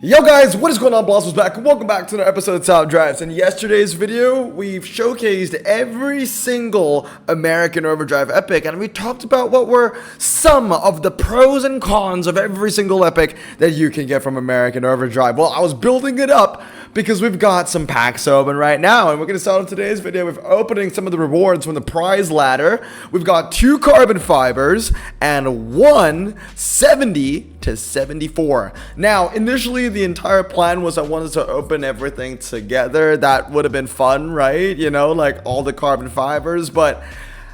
Yo guys, what is going on? Blossoms back. Welcome back to another episode of Top Drives. In yesterday's video, we've showcased every single American Overdrive epic, and we talked about what were some of the pros and cons of every single epic that you can get from American Overdrive. Well, I was building it up because we've got some packs open right now, and we're going to start off today's video with opening some of the rewards from the prize ladder. We've got 2 carbon fibers and 1 70 to 74. Now, initially, the entire plan was I wanted to open everything together. That would have been fun, right? You know, like all the carbon fibers, but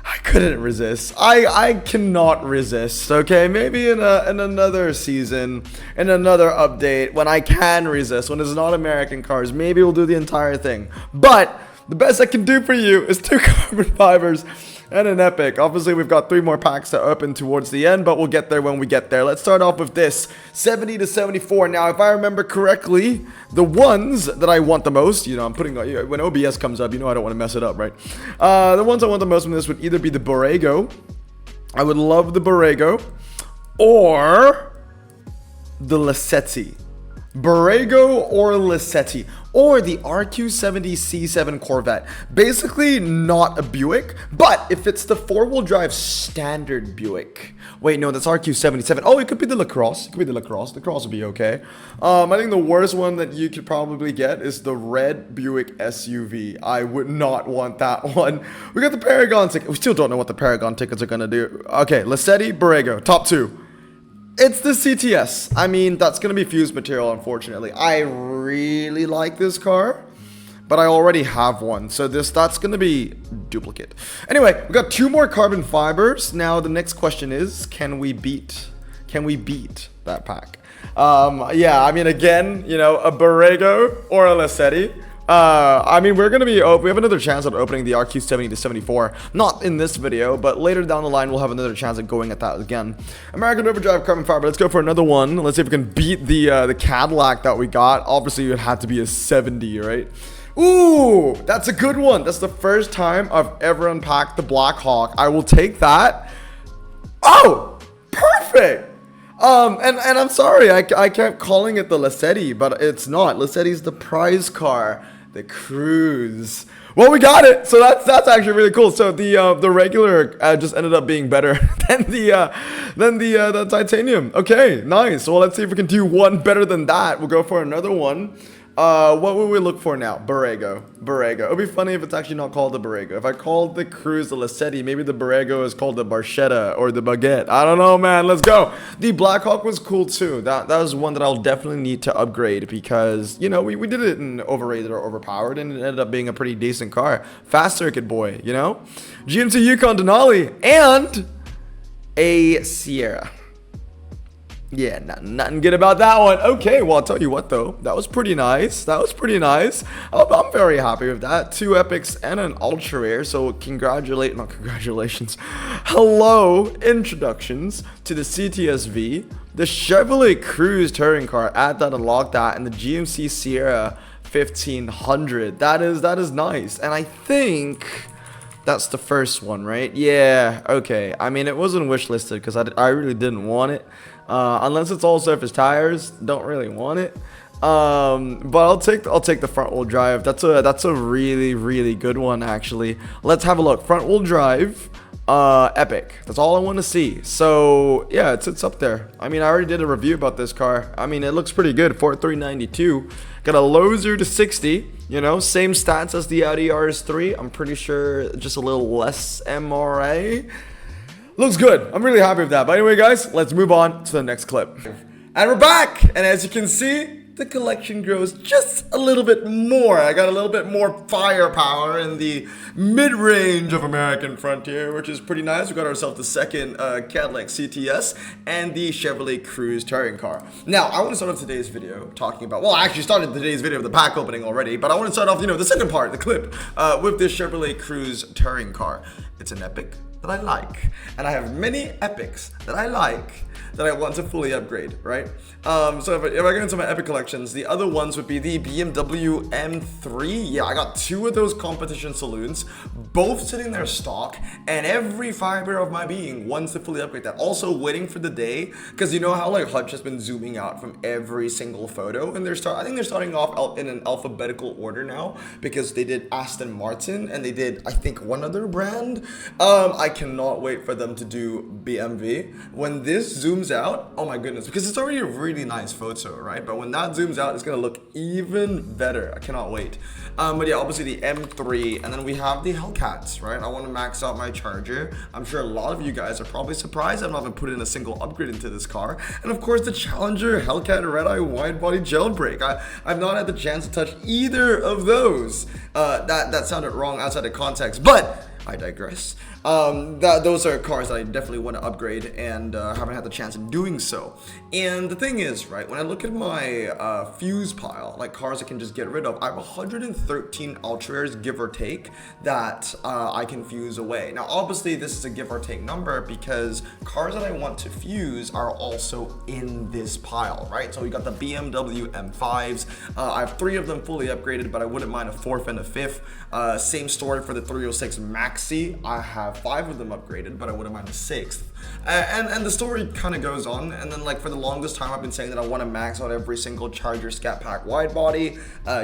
I couldn't resist. I cannot resist, okay? Maybe in another season, in another update, when I can resist, when it's not American cars, maybe we'll do the entire thing. But the best I can do for you is 2 carbon fibers and an epic. Obviously, we've got 3 more packs to open towards the end, but we'll get there when we get there. Let's start off with this 70 to 74. Now, if I remember correctly, the ones that I want the most, you know, I'm putting, when OBS comes up, you know I don't want to mess it up, right? The ones I want the most from this would either be the Borrego. I would love the Borrego, or the Lassetti. Borrego or Lassetti, or the RQ-70C7 Corvette. Basically not a Buick, but if it's the 4-wheel drive standard Buick. Wait, no, that's RQ-77. Oh, it could be the LaCrosse. It could be the LaCrosse. The Cross would be okay. I think the worst one that you could probably get is the red Buick SUV. I would not want that one. We got the Paragon ticket. We still don't know what the Paragon tickets are gonna do. Okay, Lassetti, Borrego, top 2. It's the CTS. I mean, that's going to be fused material, unfortunately. I really like this car, but I already have one. So that's going to be duplicate. Anyway, we got 2 more carbon fibers. Now, the next question is, can we beat that pack? Yeah, I mean, again, you know, a Borrego or a Lassetti. I mean, we're going to be we have another chance at opening the RQ-70 to 74. Not in this video, but later down the line, we'll have another chance at going at that again. American Overdrive carbon fiber. Let's go for another one. Let's see if we can beat the Cadillac that we got. Obviously, it would have to be a 70, right? Ooh, that's a good one. That's the first time I've ever unpacked the Black Hawk. I will take that. Oh, perfect. And I'm sorry, I kept calling it the Lassetti, but it's not. Lassetti's the prize car, the Cruise. Well, we got it, so that's actually really cool. So the regular just ended up being better than the titanium. Okay, nice. Well, let's see if we can do one better than that. We'll go for another one. What would we look for now? Borrego. It would be funny if it's actually not called the Borrego. If I called the Cruise the Lassetti, maybe the Borrego is called the Barchetta or the Baguette. I don't know, man. Let's go. The Blackhawk was cool too. That was one that I'll definitely need to upgrade because, you know, we did it in overrated or overpowered, and it ended up being a pretty decent car. Fast circuit boy, you know? GMC Yukon Denali and a Sierra. Yeah, nothing good about that one. Okay, well, I'll tell you what, though. That was pretty nice. I'm very happy with that. 2 epics and an ultra rare. So congratulations. Hello, introductions to the CTSV, the Chevrolet Cruise touring car. Add that, unlock that, and the GMC Sierra 1500. That is nice. And I think that's the first one, right? Yeah, okay. I mean, it wasn't wishlisted because I really didn't want it. Unless it's all surface tires, don't really want it. But I'll take the front wheel drive. That's a really good one, actually. Let's have a look. Front wheel drive, epic. That's all I want to see. So yeah, it's up there. I mean, I already did a review about this car. I mean, it looks pretty good. 4392. Got a low 0 to 60. You know, same stats as the Audi RS3. I'm pretty sure just a little less MRA. Looks good. I'm really happy with that. But anyway, guys, let's move on to the next clip. And we're back. And as you can see, the collection grows just a little bit more. I got a little bit more firepower in the mid-range of American Frontier, which is pretty nice. We got ourselves the second Cadillac CTS and the Chevrolet Cruise touring car. Now, I want to start off today's video talking about, well, I actually started today's video with the pack opening already, but I want to start off, you know, the second part, the clip, with this Chevrolet Cruise touring car. It's an epic. that I like, and I have many epics that I like that I want to fully upgrade, right? So if I go into my epic collections, the other ones would be the BMW M3. Yeah, I got 2 of those competition saloons, both sitting there stock, and every fiber of my being wants to fully upgrade that. Also waiting for the day, because you know how like Hutch has been zooming out from every single photo, and I think they're starting off in an alphabetical order now, because they did Aston Martin and they did, I think, one other brand. I cannot wait for them to do BMW. When this zooms out, oh my goodness, because it's already a really nice photo, right? But when that zooms out, it's gonna look even better. I cannot wait. But yeah, obviously the M3, and then we have the Hellcats, right? I want to max out my Charger. I'm sure a lot of you guys are probably surprised I've not even put in a single upgrade into this car. And of course the Challenger Hellcat Red Eye wide body jailbreak. I've not had the chance to touch either of those. That sounded wrong outside of context, but I digress. Those are cars that I definitely want to upgrade, and haven't had the chance of doing so. And the thing is, right, when I look at my fuse pile, like cars I can just get rid of, I have 113 Ultra Rares, give or take, that I can fuse away. Now, obviously, this is a give or take number because cars that I want to fuse are also in this pile, right? So we got the BMW M5s. I have 3 of them fully upgraded, but I wouldn't mind a 4th and a 5th. Same story for the 306 Maxi. I have 5 of them upgraded, but I wouldn't mind a 6th. And the story kind of goes on, and then like for the longest time I've been saying that I want to max out every single Charger Scat Pack wide body,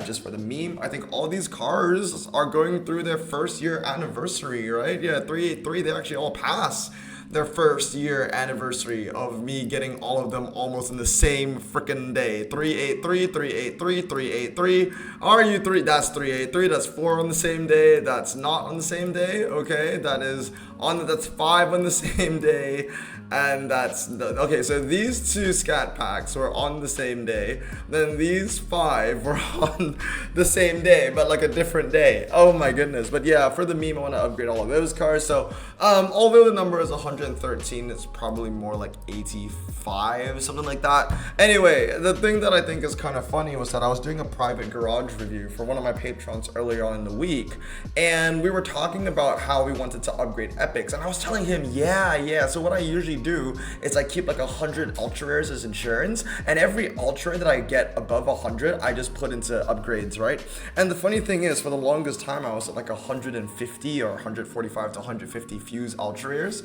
just for the meme. I think all these cars are going through their 1st year anniversary, right? Yeah, 383, they actually all pass their 1st year anniversary of me getting all of them almost in the same freaking day. 383, 383, 383. Are you 3? That's 383. That's 4 on the same day. That's not on the same day. Okay, that's 5 on the same day. And okay, so these 2 scat packs were on the same day. Then these 5 were on the same day, but like a different day. Oh my goodness. But yeah, for the meme, I want to upgrade all of those cars. So although the number is 113, it's probably more like 85, something like that. Anyway, the thing that I think is kind of funny was that I was doing a private garage review for one of my patrons earlier on in the week, and we were talking about how we wanted to upgrade epics, and I was telling him, yeah, so what I usually do is I keep like 100 Ultra Rares as insurance, and every Ultra that I get above 100, I just put into upgrades, right? And the funny thing is, for the longest time, I was at like 150 or 145 to 150 fuse Ultra Rares,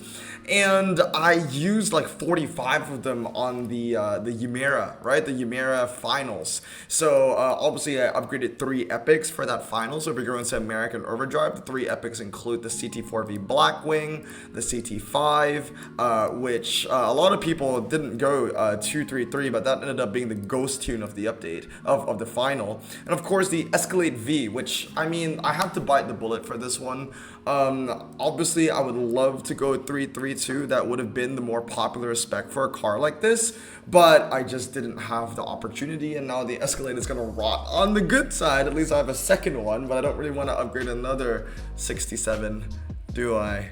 and I used like 45 of them on the Yamera, right? The Yamera finals. So obviously I upgraded 3 epics for that final. So if you're going to American Overdrive, the 3 epics include the CT4V Blackwing, the CT5, which a lot of people didn't go 233, but that ended up being the ghost tune of the update of the final. And of course the Escalade V, which, I mean, I have to bite the bullet for this one. Obviously I would love to go 332. That would have been the more popular spec for a car like this, but I just didn't have the opportunity, and now the Escalade is gonna rot. On the good side, at least I have a second one, but I don't really want to upgrade another 67, do I?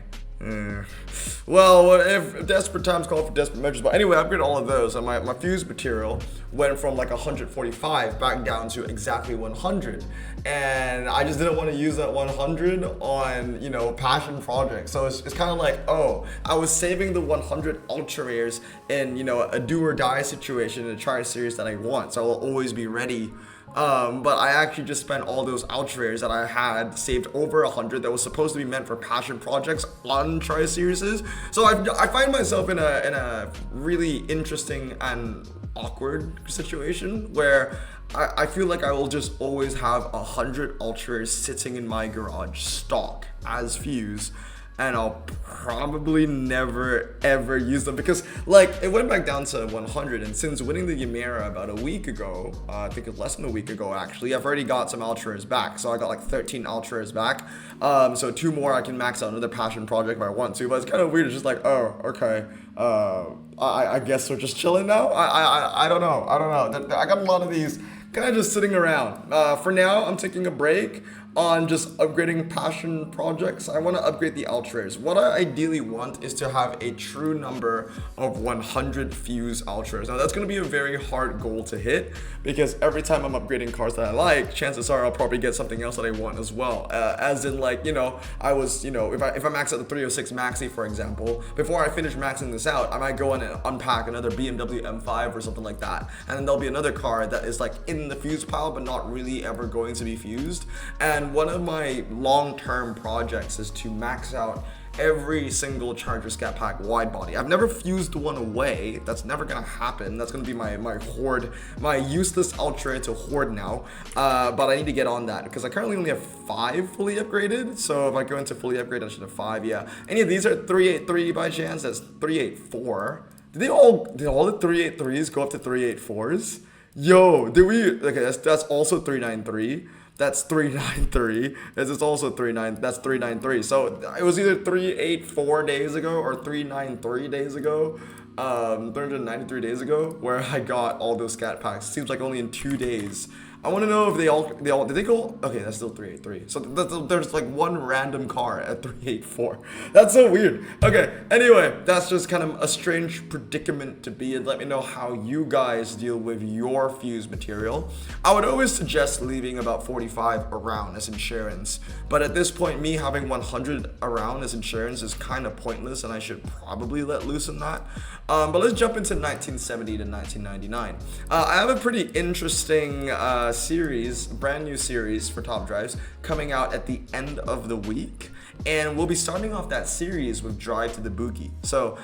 Well, if desperate times call for desperate measures. But anyway, I upgraded all of those, and my fuse material went from like 145 back down to exactly 100, and I just didn't want to use that 100 on, you know, passion projects. So it's kind of like, oh, I was saving the 100 Ultra Rares in, you know, a do or die situation in a tri-series that I want, so I'll always be ready. But I actually just spent all those Ultra Rares that I had saved over 100 that was supposed to be meant for passion projects on tri-series. So I find myself in a really interesting and awkward situation where I feel like I will just always have 100 Ultra Rares sitting in my garage stock as fuse, and I'll probably never ever use them because, like, it went back down to 100, and since winning the Yamera about a week ago, I think it's less than a week ago actually, I've already got some Ultra Rares back. So I got like 13 Ultra Rares back, so 2 more I can max out another passion project if I want to, but it's kind of weird. It's just like, oh, okay, I guess we're just chilling now. I don't know. I got a lot of these kind of just sitting around. For now, I'm taking a break. on just upgrading passion projects. I want to upgrade the Ultras. What I ideally want is to have a true number of 100 fuse Ultras. Now that's going to be a very hard goal to hit, because every time I'm upgrading cars that I like, chances are I'll probably get something else that I want as well. As in, like, you know, I was, you know, if I max out the 306 Maxi, for example, before I finish maxing this out, I might go in and unpack another BMW M5 or something like that, and then there'll be another car that is like in the fuse pile but not really ever going to be fused. And one of my long-term projects is to max out every single Charger Scat Pack wide body. I've never fused one away. That's never gonna happen. That's gonna be my horde, my useless Ultra to horde now. But I need to get on that because I currently only have 5 fully upgraded. So if I go into fully upgrade, I should have 5. Yeah. Any of these are 383 by chance? That's 384. Did all the 383s go up to 384s? Yo, did we? Okay, that's also 393. That's 393. This is also 39. That's 393. So it was either 384 days ago or 393 days ago, 393 days ago, where I got all those scat packs. Seems like only in 2 days. I want to know if they all did they go? Okay, that's still 383. So there's like one random car at 384. That's so weird. Okay, anyway, that's just kind of a strange predicament to be in. Let me know how you guys deal with your fuse material. I would always suggest leaving about 45 around as insurance, but at this point, me having 100 around as insurance is kind of pointless, and I should probably let loose on that. But let's jump into 1970 to 1999. I have a pretty interesting series, brand new series for Top Drives coming out at the end of the week, and we'll be starting off that series with Drive to the Boogie. So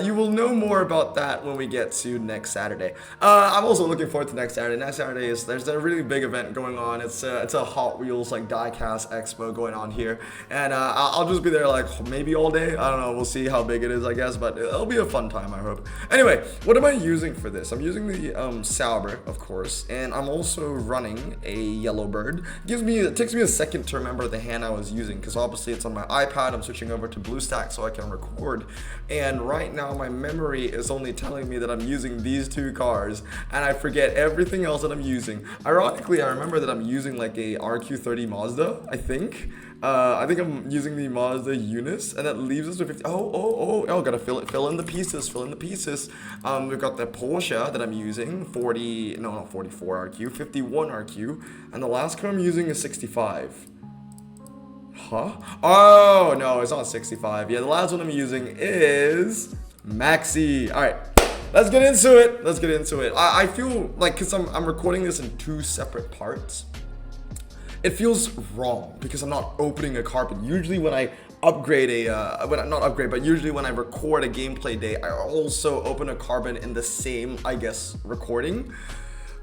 you will know more about that when we get to next Saturday. I'm also looking forward to next Saturday. Next Saturday there's a really big event going on. It's a Hot Wheels like diecast expo going on here, and I'll just be there like maybe all day. I don't know. We'll see how big it is, I guess, but it'll be a fun time, I hope. Anyway, what am I using for this? I'm using the Sauber, of course, and I'm also running a Yellowbird. It takes me a second to remember the hand I was using, because obviously it's on my iPad. I'm switching over to BlueStack so I can record, and right now my memory is only telling me that I'm using these 2 cars, and I forget everything else that I'm using. Ironically, I remember that I'm using like a RQ30 Mazda, I think I'm using the Mazda Eunice, and that leaves us with 50. Gotta fill in the pieces. We've got the Porsche that I'm using, 44 RQ, 51 RQ, and the last car I'm using is 65. Huh? Oh, no, it's not 65. Yeah, the last one I'm using is Maxi. All right, let's get into it. I feel like, because I'm recording this in 2 separate parts, it feels wrong because I'm not opening a carbon. Usually when I upgrade usually when I record a gameplay day, I also open a carbon in the same, I guess, recording,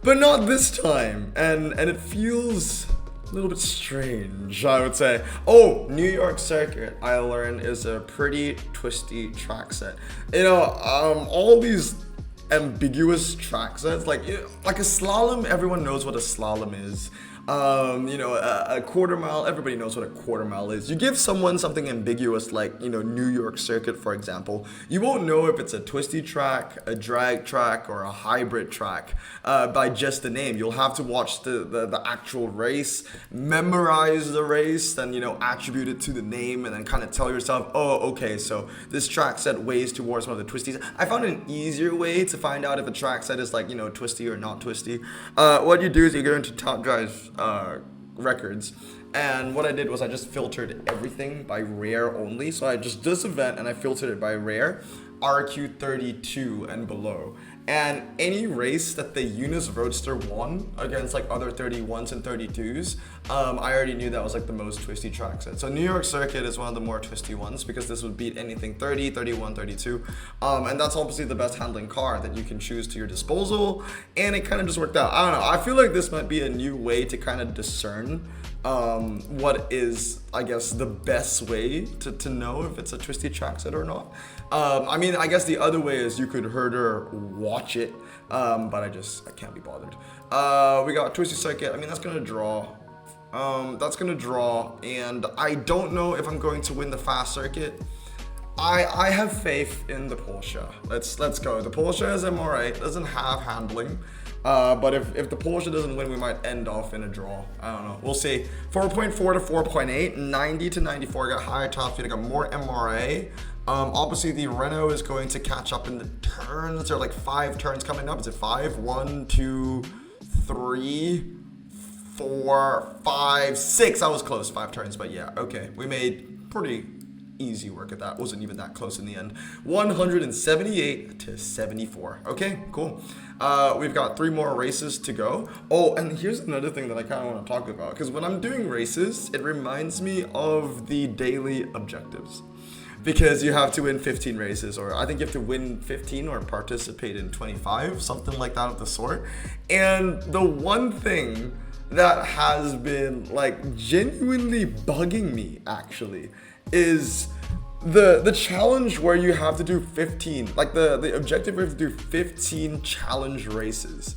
but not this time, and it feels a little bit strange, I would say. Oh, New York Circuit, I learned, is a pretty twisty track set. You know, all these ambiguous track sets, like a slalom, everyone knows what a slalom is. A quarter mile, everybody knows what a quarter mile is. You give someone something ambiguous like, New York Circuit, for example, you won't know if it's a twisty track, a drag track, or a hybrid track by just the name. You'll have to watch the actual race, memorize the race, then, attribute it to the name, and then kind of tell yourself, oh, okay, so this track set weighs towards one of the twisties. I found an easier way to find out if a track set is like, twisty or not twisty. What you do is you go into Top Drive's records, and what I did was I just filtered everything by rare only. So I just this event and I filtered it by rare, RQ32 and below, and any race that the Eunice Roadster won against like other 31s and 32s, I already knew that was like the most twisty track set. So New York Circuit is one of the more twisty ones because this would beat anything 30, 31, 32, and that's obviously the best handling car that you can choose to your disposal, and it kind of just worked out. I don't know, I feel like this might be a new way to kind of discern what is, I guess, the best way to know if it's a twisty track set or not. I guess the other way is you could herder watch it, but I can't be bothered. We got Twisty Circuit. That's gonna draw. And I don't know if I'm going to win the fast circuit. I have faith in the Porsche. Let's go. The Porsche is alright, doesn't have handling. But if the Porsche doesn't win, we might end off in a draw. I don't know. We'll see. 4.4 to 4.8, 90 to 94. I got higher top speed. I got more MRA. Obviously, the Renault is going to catch up in the turns. There are like 5 turns coming up. Is it 5? 1, 2, 3, 4, 5, 6. I was close. 5 turns, but yeah. Okay, we made pretty easy work at that. Wasn't even that close in the end. 178 to 74. Okay, cool. We've got 3 more races to go. Oh, and here's another thing that I kind of want to talk about, because when I'm doing races, it reminds me of the daily objectives. Because you have to win 15 races, or I think you have to win 15 or participate in 25, something like that of the sort. And the one thing that has been like genuinely bugging me actually is the challenge where you have to do 15, like the objective where you have to do 15 challenge races.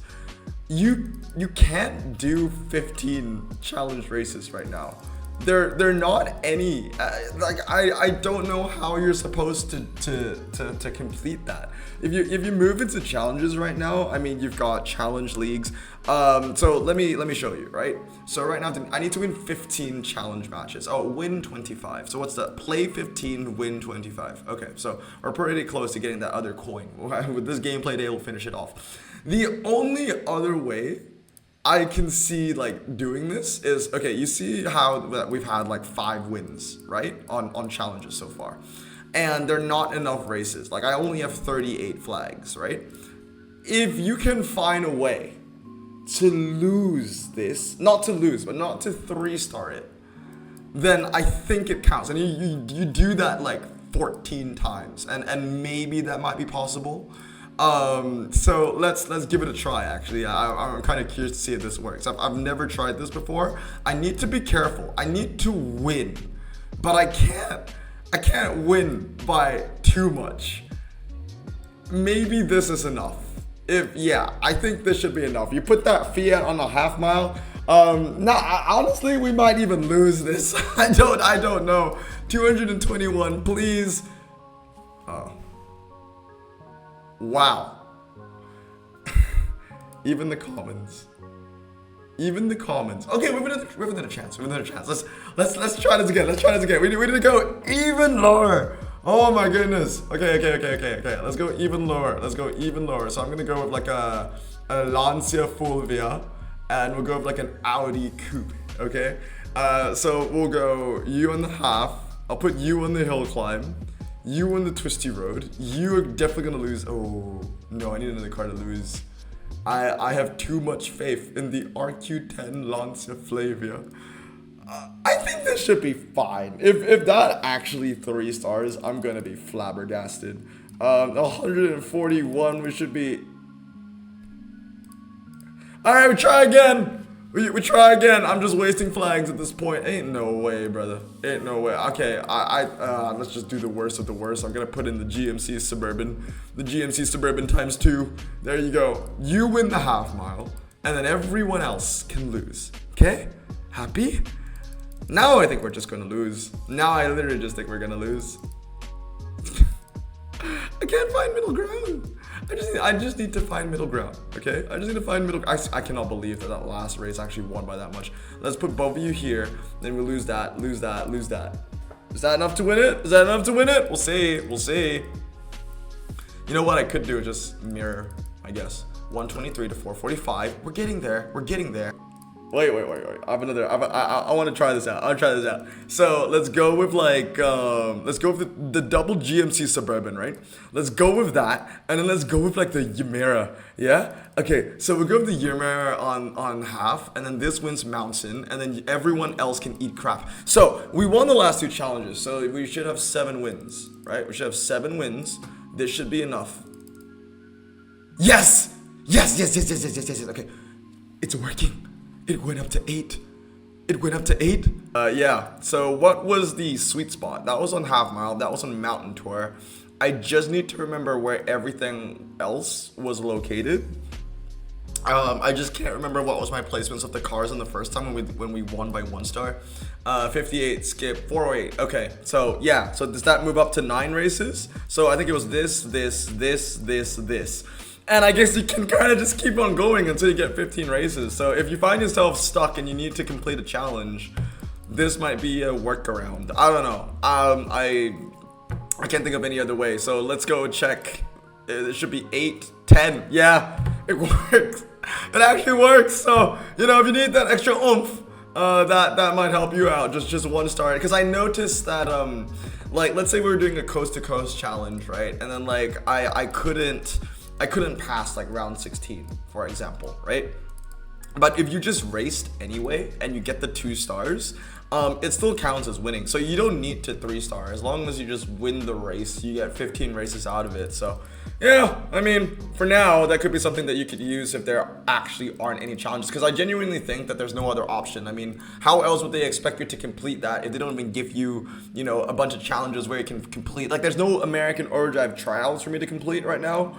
You can't do 15 challenge races right now. They're not any, like I don't know how you're supposed to complete that. If you move into challenges right now, I mean, you've got challenge leagues. So let me show you, right? So right now I need to win 15 challenge matches. Oh, win 25. So what's that? Play 15, win 25. Okay, so we're pretty close to getting that other coin. With this gameplay day, we'll finish it off. The only other way I can see like doing this is, okay, you see how we've had like 5 wins, right? On challenges so far. And they're not enough races. Like I only have 38 flags, right? If you can find a way to lose this, not to lose, but not to 3-star it, then I think it counts. And you do that like 14 times and maybe that might be possible. So let's give it a try. Actually, I'm kind of curious to see if this works. I've never tried this before. I need to be careful. I need to win, but I can't win by too much. Maybe this is enough. Yeah, I think this should be enough. You put that Fiat on a half mile. Honestly, we might even lose this. I don't know. 221, please. Oh. Wow. Even the comments. Okay, we have another chance. Let's try this again. We need to go even lower. Oh my goodness. Okay. Let's go even lower. So I'm gonna go with like a Lancia Fulvia, and we'll go with like an Audi Coupe. Okay. So we'll go you on the half. I'll put you on the hill climb. You on the twisty road. You are definitely gonna lose. Oh no, I need another car to lose. I have too much faith in the RQ10 Lancia Flavia. I think this should be fine. If that actually 3 stars, I'm gonna be flabbergasted. 141, we should be. All right, we try again. We try again. I'm just wasting flags at this point. Ain't no way, brother. Ain't no way. Okay, let's just do the worst of the worst. I'm gonna put in the GMC Suburban. The GMC Suburban times 2. There you go. You win the half mile, and then everyone else can lose. Okay? Happy? Now I think we're just gonna lose. Now I literally just think we're gonna lose. I can't find middle ground. I just need to find middle ground, okay? I just need to find middle. I cannot believe that last race actually won by that much. Let's put both of you here, then we lose that. Is that enough to win it? We'll see. You know what I could do is just mirror, I guess. 123 to 445. We're getting there. Wait. I want to try this out. So let's go with like, let's go with the double GMC Suburban, right? Let's go with that, and then let's go with like the Yamera, yeah? Okay, so we'll go with the Yamera on half, and then this wins mountain, and then everyone else can eat crap. So we won the last 2 challenges, so we should have 7 wins, right? We should have 7 wins. This should be enough. Yes. Okay, it's working. It went up to 8. Yeah, so what was the sweet spot? That was on half mile. That was on mountain tour. I just need to remember where everything else was located. I just can't remember what was my placements of the cars in the first time when we won by 1 star. 58, skip, 408. Okay, so yeah, so does that move up to 9 races? So I think it was this. And I guess you can kind of just keep on going until you get 15 races. So if you find yourself stuck and you need to complete a challenge, this might be a workaround. I don't know. I can't think of any other way. So let's go check. It should be 8, 10. Yeah, it works. It actually works. So, you know, if you need that extra oomph, that might help you out. Just one star. Because I noticed that, like, let's say we were doing a coast to coast challenge, right? And then like I couldn't pass like round 16, for example, right? But if you just raced anyway and you get the 2 stars, it still counts as winning. So you don't need to 3-star. As long as you just win the race, you get 15 races out of it. So yeah, I mean, for now, that could be something that you could use if there actually aren't any challenges. Because I genuinely think that there's no other option. I mean, how else would they expect you to complete that if they don't even give you, you know, a bunch of challenges where you can complete? Like, there's no American Overdrive trials for me to complete right now.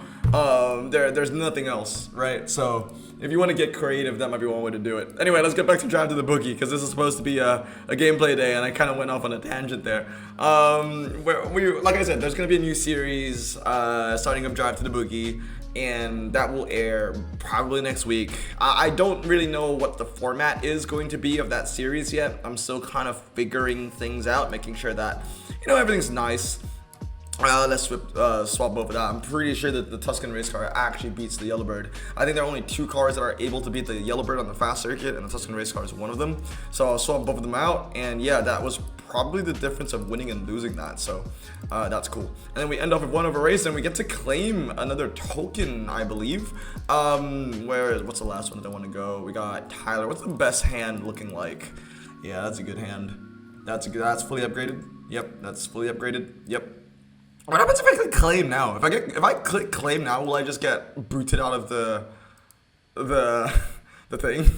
There's nothing else, right? So if you want to get creative, that might be one way to do it. Anyway, let's get back to Drive to the Boogie, because this is supposed to be a gameplay day, and I kind of went off on a tangent there. Like I said, there's going to be a new series starting up Drive to the Boogie, and that will air probably next week. I don't really know what the format is going to be of that series yet. I'm still kind of figuring things out, making sure that, you know, everything's nice. Let's swap both of that. I'm pretty sure that the Tuscan race car actually beats the Yellowbird. I think there are only 2 cars that are able to beat the Yellowbird on the fast circuit, and the Tuscan race car is one of them. So I'll swap both of them out, and yeah, that was probably the difference of winning and losing that. So that's cool. And then we end off with 1 over race, and we get to claim another token, I believe. What's the last one that I want to go? We got Tyler. What's the best hand looking like? Yeah, that's a good hand. That's fully upgraded. Yep, that's fully upgraded. Yep. What happens if I click claim now? If I click claim now, will I just get booted out of the thing?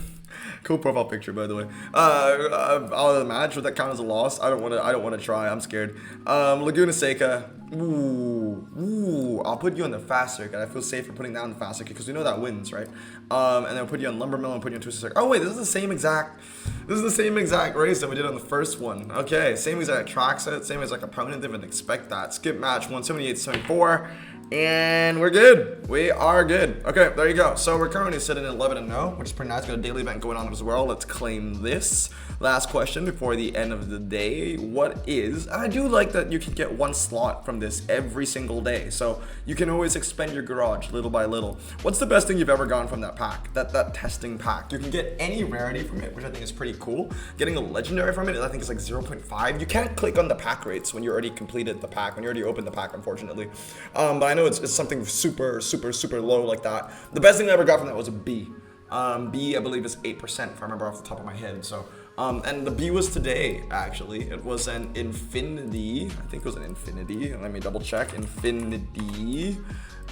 Cool profile picture, by the way. Out of the match, would that count as a loss? I don't want to try. I'm scared. Laguna Seca. Ooh. I'll put you on the fast circuit. I feel safer putting that on the fast circuit because we know that wins, right? And then I'll put you on Lumber Mill and put you on Twisted Circuit. Oh wait, this is the same exact race that we did on the first one. Okay, same exact track set, same exact opponent. Didn't expect that. Skip match 178-74. And we're good. We are good. Okay, there you go. So we're currently sitting at 11-0, which is pretty nice. Got a daily event going on as well. Let's claim this. Last question before the end of the day. What is, and I do like that you can get 1 slot from this every single day. So you can always expand your garage little by little. What's the best thing you've ever gotten from that pack? That testing pack. You can get any rarity from it, which I think is pretty cool. Getting a legendary from it, I think it's like 0.5. You can't click on the pack rates when you already completed the pack, when you already opened the pack, unfortunately. But I know it's something super low like that. The best thing I ever got from that was a B. B, I believe, is 8%, if I remember off the top of my head. So, and the B was today, actually. It was an Infinity. I think it was an Infinity. Let me double check. Infinity.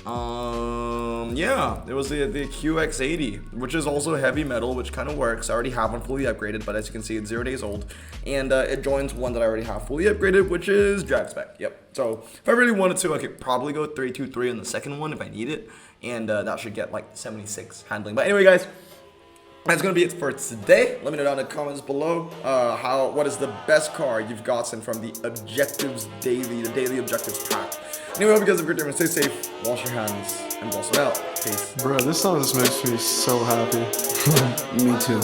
Yeah, it was the QX80, which is also heavy metal, which kind of works. I already have one fully upgraded, but as you can see, it's 0 days old. And it joins one that I already have fully upgraded, which is Drag Spec. Yep. So if I really wanted to, I could probably go 323 on the second one if I need it. And that should get like 76 handling. But anyway, guys, that's gonna be it for today. Let me know down in the comments below what is the best car you've gotten from the daily objectives pack. Anyway, I hope you guys have a great day. Stay safe, wash your hands, and bless them out. Peace. Bro, this song just makes me so happy. Me too.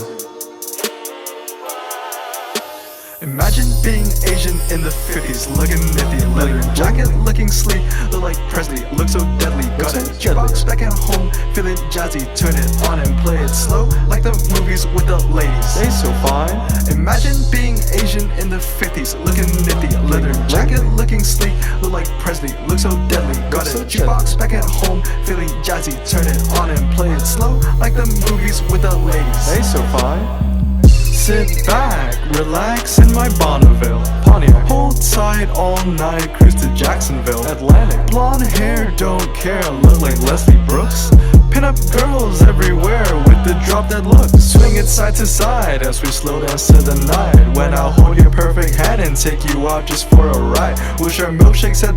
Imagine being Asian in the 50s, looking nifty, leather jacket, looking sleek, look like Presley, look so deadly. Got a jukebox back at home, feeling jazzy, turn it on and play it slow, like the movies with the ladies. They so fine. Imagine being Asian in the 50s, looking nifty, leather jacket, looking sleek, look like Presley, look so deadly. Got a jukebox back at home, feeling jazzy, turn it on and play it slow, like the movies with the ladies. They so fine. Sit back, relax in my Bonneville Pontiac. Hold tight all night, cruise to Jacksonville Atlantic. Blonde hair, don't care, look like Leslie Brooks. Pin up girls everywhere with the drop dead look. Swing it side to side as we slow dance to the night. When I'll hold your perfect hand and take you out just for a ride. We'll share milkshakes at